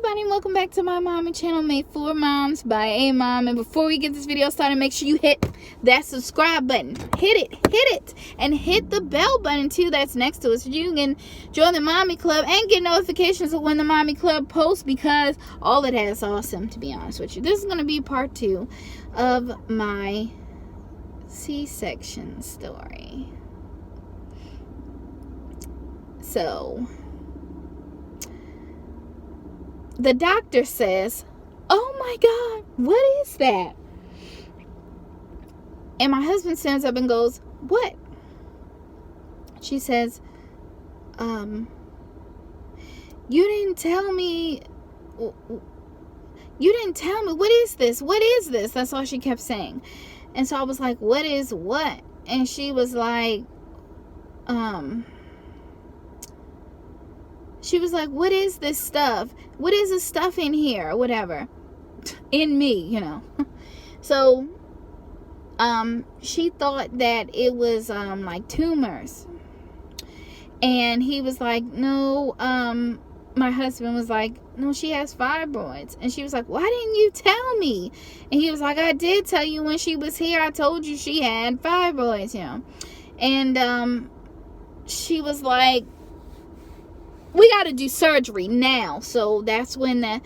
everybody, and welcome back to my mommy channel made for moms by a mom. And before we get this video started, make sure you hit that subscribe button, hit it, and hit the bell button too that's next to it, so you can join the mommy club and get notifications of when the mommy club posts, because all of that is awesome, to be honest with you. This is going to be part 2 of my C-section story. So the doctor says, "Oh my God, what is that?" And my husband stands up and goes, "What?" She says, "You didn't tell me. You didn't tell me. What is this? What is this?" That's all she kept saying. And so I was like, "What is what?" And she was like, "What is this stuff? What is this stuff in here?" Or whatever. In me, you know. So, she thought that it was, like tumors. And he was like, "No," my husband was like, "No, she has fibroids." And she was like, "Why didn't you tell me?" And he was like, "I did tell you when she was here. I told you she had fibroids, you know." And, she was like, "We got to do surgery now." So that's when the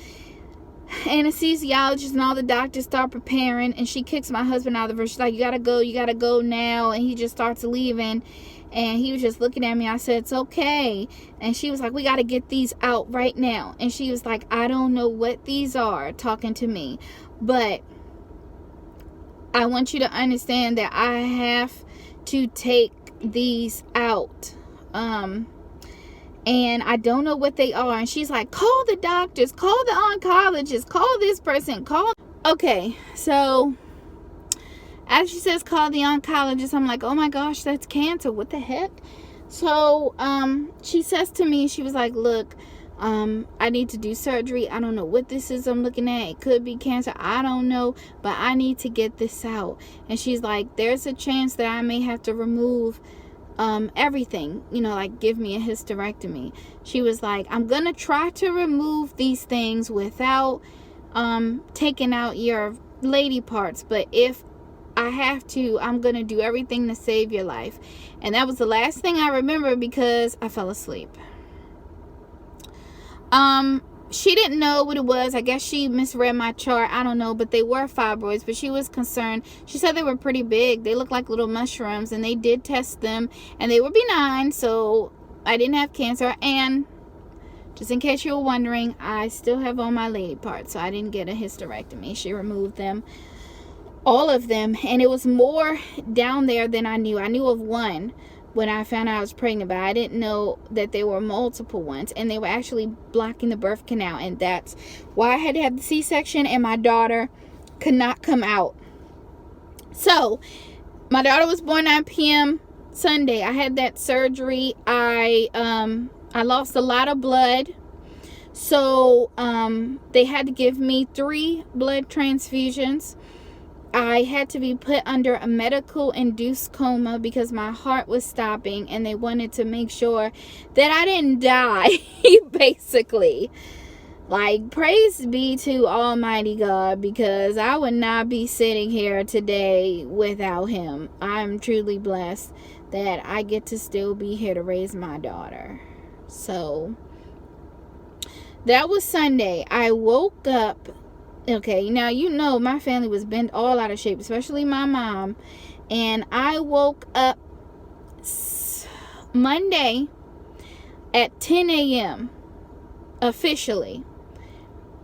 anesthesiologist and all the doctors start preparing, and she kicks my husband out of the room. She's like, you gotta go now. And he just starts leaving, and he was just looking at me. I said, "It's okay." And she was like, "We gotta get these out right now." And she was like, "I don't know what these are," talking to me, "but I want you to understand that I have to take these out. And I don't know what they are." And she's like, "Call the doctors, call the oncologist, call this person, call." Okay, so as she says, "Call the oncologist," I'm like, "Oh my gosh, that's cancer. What the heck?" So, she says to me, she was like, "Look, I need to do surgery. I don't know what this is I'm looking at. It could be cancer. I don't know, but I need to get this out." And she's like, "There's a chance that I may have to remove everything, you know, like give me a hysterectomy." She was like, "I'm gonna try to remove these things without taking out your lady parts, but if I have to, I'm gonna do everything to save your life." And that was the last thing I remember, because I fell asleep. She didn't know what it was. I guess she misread my chart. I don't know, but they were fibroids, but she was concerned. She said they were pretty big. They looked like little mushrooms, and they did test them, and they were benign, so I didn't have cancer. And just in case you were wondering, I still have all my lady parts, so I didn't get a hysterectomy. She removed them, all of them, and it was more down there than I knew. I knew of one when I found out I was pregnant, but I didn't know that there were multiple ones, and they were actually blocking the birth canal, and that's why I had to have the C-section, and my daughter could not come out. So my daughter was born 9 p.m. Sunday. I had that surgery. I lost a lot of blood, so they had to give me 3 blood transfusions. I had to be put under a medical induced coma because my heart was stopping, and they wanted to make sure that I didn't die, basically. Like, praise be to Almighty God, because I would not be sitting here today without him. I'm truly blessed that I get to still be here to raise my daughter. So that was Sunday. I woke up. Okay, now you know my family was bent all out of shape, especially my mom. And I woke up Monday at 10 a.m. officially.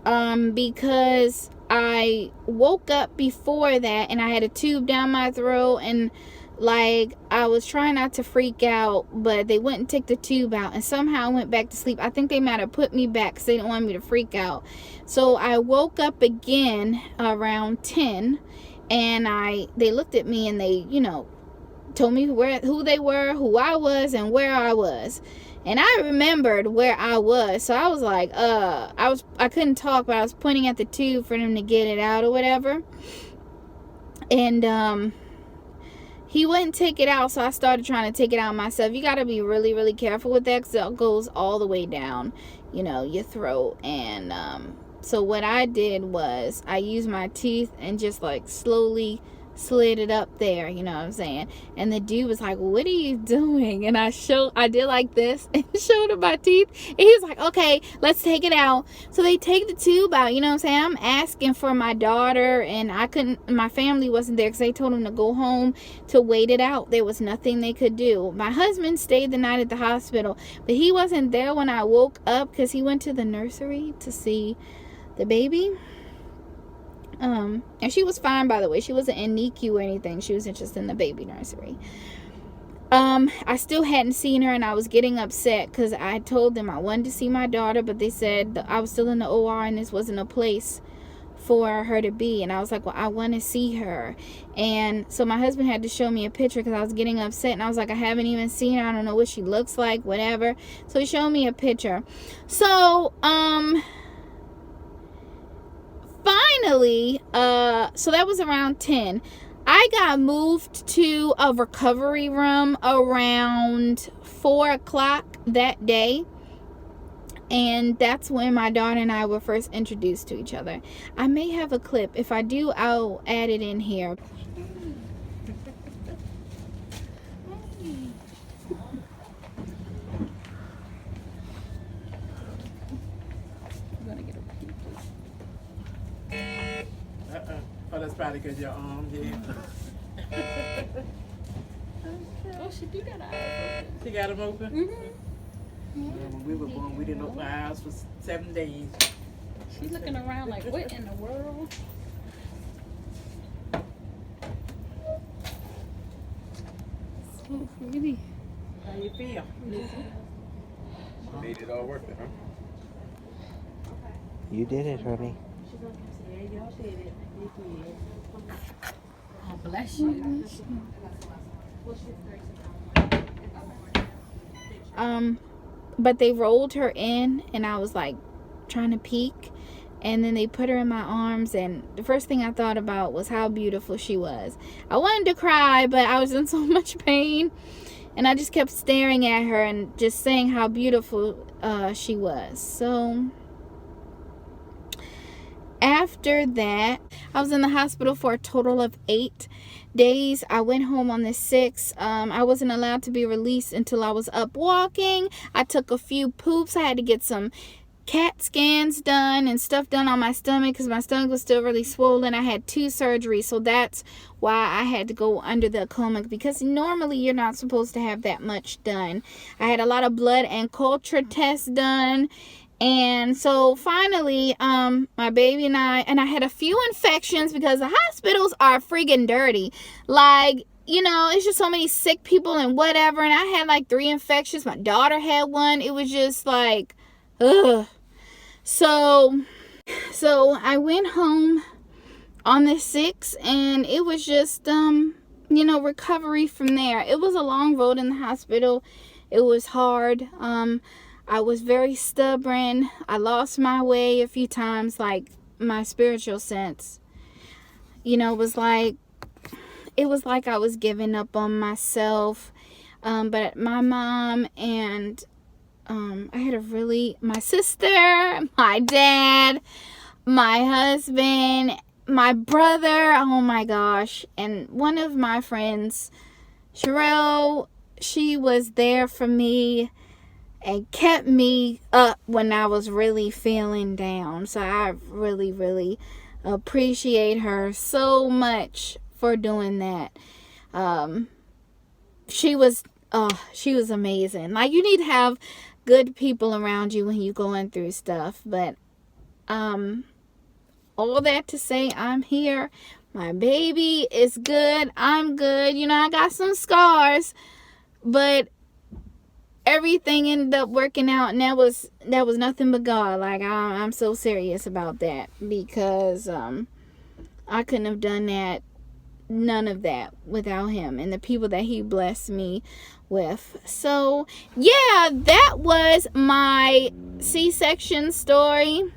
Because I woke up before that, and I had a tube down my throat, and like, I was trying not to freak out, but they wouldn't take the tube out, and somehow I went back to sleep. I think they might have put me back because they didn't want me to freak out. So I woke up again around 10, and they looked at me, and they, you know, told me who they were, who I was, and where I was. And I remembered where I was, so I was like, I couldn't talk, but I was pointing at the tube for them to get it out or whatever. And he wouldn't take it out, so I started trying to take it out myself. You got to be really, really careful with that, because it goes all the way down. you know, your throat. And so what I did was I used my teeth and just like slowly slid it up there, you know what I'm saying? And the dude was like, what are you doing? And I did like this and showed him my teeth, and he was like, okay, let's take it out. So they take the tube out, you know what I'm saying? I'm asking for my daughter, and my family wasn't there because they told him to go home to wait it out. There was nothing they could do. My husband stayed the night at the hospital, but he wasn't there when I woke up because he went to the nursery to see the baby. And she was fine, by the way. She wasn't in NICU or anything. She was just in the baby nursery. I still hadn't seen her, and I was getting upset because I told them I wanted to see my daughter, but they said I was still in the OR and this wasn't a place for her to be. And I was like, well, I want to see her. And so my husband had to show me a picture because I was getting upset, and I was like, I haven't even seen her. I don't know what she looks like, whatever. So he showed me a picture. So finally, so that was around 10. I got moved to a recovery room around 4 o'clock that day. And that's when my daughter and I were first introduced to each other. I may have a clip. If I do, I'll add it in here. Oh, that's probably because your arm, yeah. Oh, she do got eyes open. She got them open? Mm-hmm. Yeah, when we were born, we didn't open our eyes for 7 days. She's looking around like, what in the world? So pretty. How you feel? Made it all worth it, huh? You did it, honey. Yeah, y'all did it. You did. Oh, bless you. But they rolled her in, and I was like trying to peek, and then they put her in my arms, and the first thing I thought about was how beautiful she was. I wanted to cry, but I was in so much pain, and I just kept staring at her and just saying how beautiful she was. So after that, I was in the hospital for a total of 8 days. I went home on the 6th. I wasn't allowed to be released until I was up walking. I took a few poops. I had to get some CAT scans done and stuff done on my stomach because my stomach was still really swollen. I had 2 surgeries, so that's why I had to go under the coma, because normally you're not supposed to have that much done. I had a lot of blood and culture tests done. And so finally, my baby and I had a few infections because the hospitals are friggin' dirty. Like, you know, it's just so many sick people and whatever. And I had like 3 infections. My daughter had one. It was just like, ugh. So I went home on the 6th, and it was just, you know, recovery from there. It was a long road in the hospital. It was hard. I was very stubborn. I lost my way a few times, like my spiritual sense. You know, it was like I was giving up on myself. But my mom and I had my sister, my dad, my husband, my brother, oh my gosh, and one of my friends, Sherelle, she was there for me and kept me up when I was really feeling down. So I really, really appreciate her so much for doing that. She was amazing. Like, you need to have good people around you when you're going through stuff. But all that to say, I'm here. My baby is good. I'm good. You know, I got some scars, but everything ended up working out, and that was nothing but God. Like, I'm so serious about that, because I couldn't have done that, none of that, without him and the people that he blessed me with. So yeah, that was my C-section story.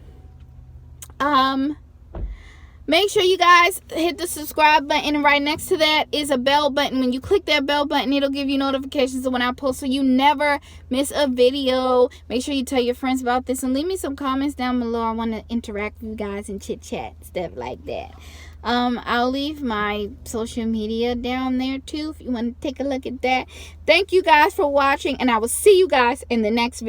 Make sure you guys hit the subscribe button, and right next to that is a bell button. When you click that bell button, it'll give you notifications of when I post, so you never miss a video. Make sure you tell your friends about this, and leave me some comments down below. I want to interact with you guys and chit chat, stuff like that. I'll leave my social media down there too if you want to take a look at that. Thank you guys for watching, and I will see you guys in the next video.